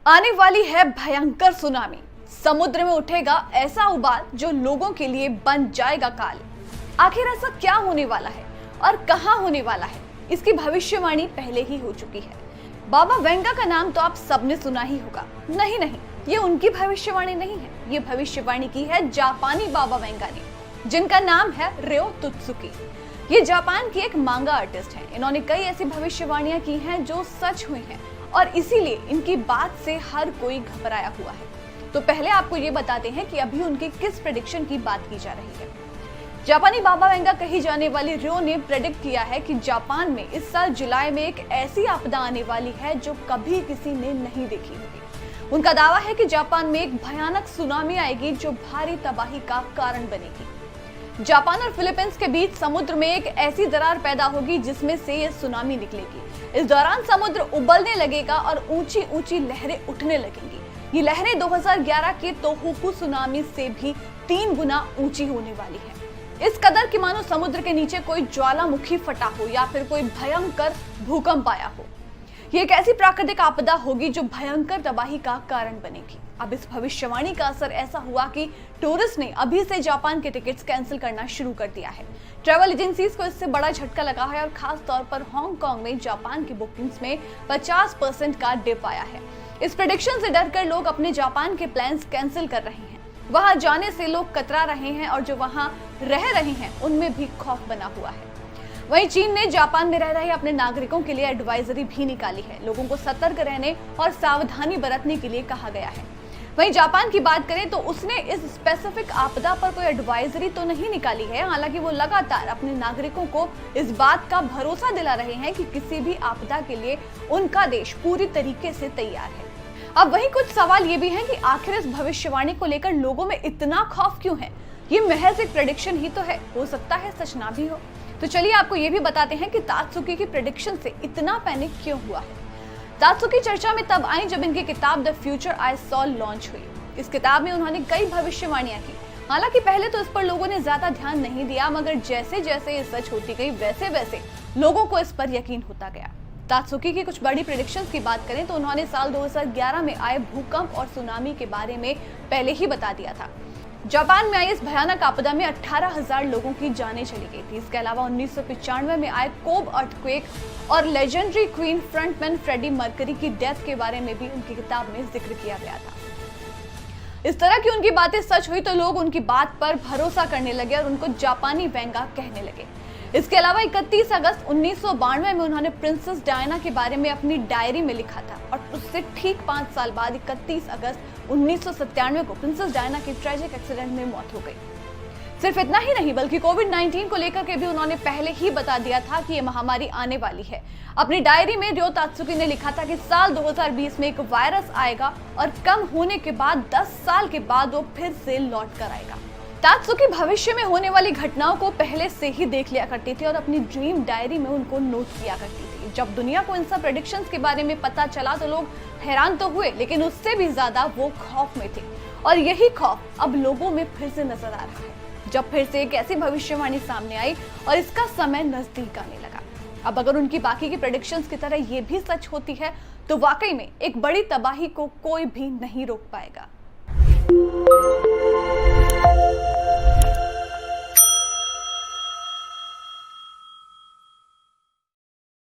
आने वाली है भयंकर सुनामी। समुद्र में उठेगा ऐसा उबाल जो लोगों के लिए बन जाएगा काल। आखिर ऐसा क्या होने वाला है और कहां होने वाला है, इसकी भविष्यवाणी पहले ही हो चुकी है। बाबा वेंगा का नाम तो आप सबने सुना ही होगा। नहीं, ये उनकी भविष्यवाणी नहीं है, ये भविष्यवाणी की है जापानी बाबा वेंगा ने, जिनका नाम है रियो त्सुकी। ये जापान की एक मांगा आर्टिस्ट है। इन्होंने कई ऐसी भविष्यवाणियां की हैं जो सच हुई हैं और इसीलिए इनकी बात से हर कोई घबराया हुआ है। तो पहले आपको ये बताते हैं कि अभी उनकी किस प्रेडिक्शन की बात की जा रही है। जापानी बाबा वेंगा कही जाने वाली रियो ने प्रेडिक्ट किया है कि जापान में इस साल जुलाई में एक ऐसी आपदा आने वाली है जो कभी किसी ने नहीं देखी होगी। उनका दावा है कि जापान में एक भयानक सुनामी आएगी जो भारी तबाही का कारण बनेगी। जापान और फिलीपींस के बीच समुद्र में एक ऐसी दरार पैदा होगी जिसमें से ये सुनामी निकलेगी। इस दौरान समुद्र उबलने लगेगा और ऊंची ऊंची लहरें उठने लगेंगी। ये लहरें 2011 के तोहोकू सुनामी से भी 3 गुना ऊंची होने वाली है। इस कदर कि मानो समुद्र के नीचे कोई ज्वालामुखी फटा हो या फिर कोई भयंकर भूकंप आया हो। ये एक ऐसी प्राकृतिक आपदा होगी जो भयंकर तबाही का कारण बनेगी। अब इस भविष्यवाणी का असर ऐसा हुआ कि टूरिस्ट ने अभी से जापान के टिकट्स कैंसिल करना शुरू कर दिया है। ट्रैवल एजेंसीज को इससे बड़ा झटका लगा है और खास तौर पर हांगकांग में जापान की बुकिंग्स में 50% का डिप आया है। इस प्रेडिक्शन से डरकर लोग अपने जापान के प्लान्स कैंसिल कर रहे हैं। वहां जाने से लोग कतरा रहे हैं और जो वहां रह रहे हैं उनमें भी खौफ बना हुआ है। वहीं चीन ने जापान में रह रहे अपने नागरिकों के लिए एडवाइजरी भी निकाली है। लोगों को सतर्क रहने और सावधानी बरतने के लिए कहा गया है। वहीं जापान की बात करें तो उसने इस स्पेसिफिक आपदा पर कोई एडवाइजरी तो नहीं निकाली है। हालांकि वो लगातार अपने नागरिकों को इस बात का भरोसा दिला रहे हैं कि किसी भी आपदा के लिए उनका देश पूरी तरीके से तैयार है। अब वहीं कुछ सवाल ये भी हैं कि आखिर इस भविष्यवाणी को लेकर लोगों में इतना खौफ क्यों है। ये महज एक प्रेडिक्शन ही तो है, हो सकता है सच ना भी हो। तो चलिए आपको ये भी बताते हैं कि तात्सुकी की प्रेडिक्शन से इतना पैनिक क्यों हुआ है। तात्सुकी चर्चा में तब आई जब इनकी किताब the future I saw launch हुई। इस किताब में उन्होंने कई भविष्यवाणियां की। हालांकि पहले तो इस पर लोगों ने ज्यादा ध्यान नहीं दिया, मगर जैसे जैसे ये सच होती गई वैसे वैसे लोगों को इस पर यकीन होता गया। तात्सुकी की कुछ बड़ी प्रेडिक्शंस की बात करें तो उन्होंने साल 2011 में आए भूकंप और सुनामी के बारे में पहले ही बता दिया था। जापान में आई इस भयानक आपदा में 18,000 लोगों की जानें चली गई थी। इसके अलावा 1995 में आए कोब अर्थक्वेक और legendary queen frontman Freddie Mercury की डेथ के बारे में भी उनकी किताब में जिक्र किया गया था। इस तरह की उनकी बातें सच हुई तो लोग उनकी बात पर भरोसा करने लगे और उनको जापानी वेंगा कहने लगे। इसके अलावा 31 अगस्त 1992 में उन्होंने प्रिंसेस डायना के बारे में अपनी डायरी में लिखा था और उससे ठीक 5 साल बाद 31 अगस्त 1997 को प्रिंसेस डायना की ट्रेजिक एक्सीडेंट में मौत हो गई। सिर्फ इतना ही नहीं बल्कि कोविड-19 को लेकर के भी उन्होंने पहले ही बता दिया था कि ये महामारी आने वाली है। अपनी डायरी में रियो तात्सुकी ने लिखा था कि साल 2020 में एक वायरस आएगा और कम होने के बाद 10 साल के बाद वो फिर से लौट कर आएगा। तात्सुकी भविष्य में होने वाली घटनाओं को पहले से ही देख लिया करती थी और अपनी ड्रीम डायरी में उनको नोट किया करती थी। जब दुनिया को इन सब प्रेडिक्शंस के बारे में पता चला तो लोग हैरान तो हुए, लेकिन उससे भी ज्यादा वो खौफ में थे। और यही खौफ अब लोगों में फिर से नजर आ रहा है, जब फिर से एक ऐसी भविष्यवाणी सामने आई और इसका समय नजदीक आने लगा। अब अगर उनकी बाकी की प्रेडिक्शंस की तरह ये भी सच होती है तो वाकई में एक बड़ी तबाही को कोई भी नहीं रोक पाएगा।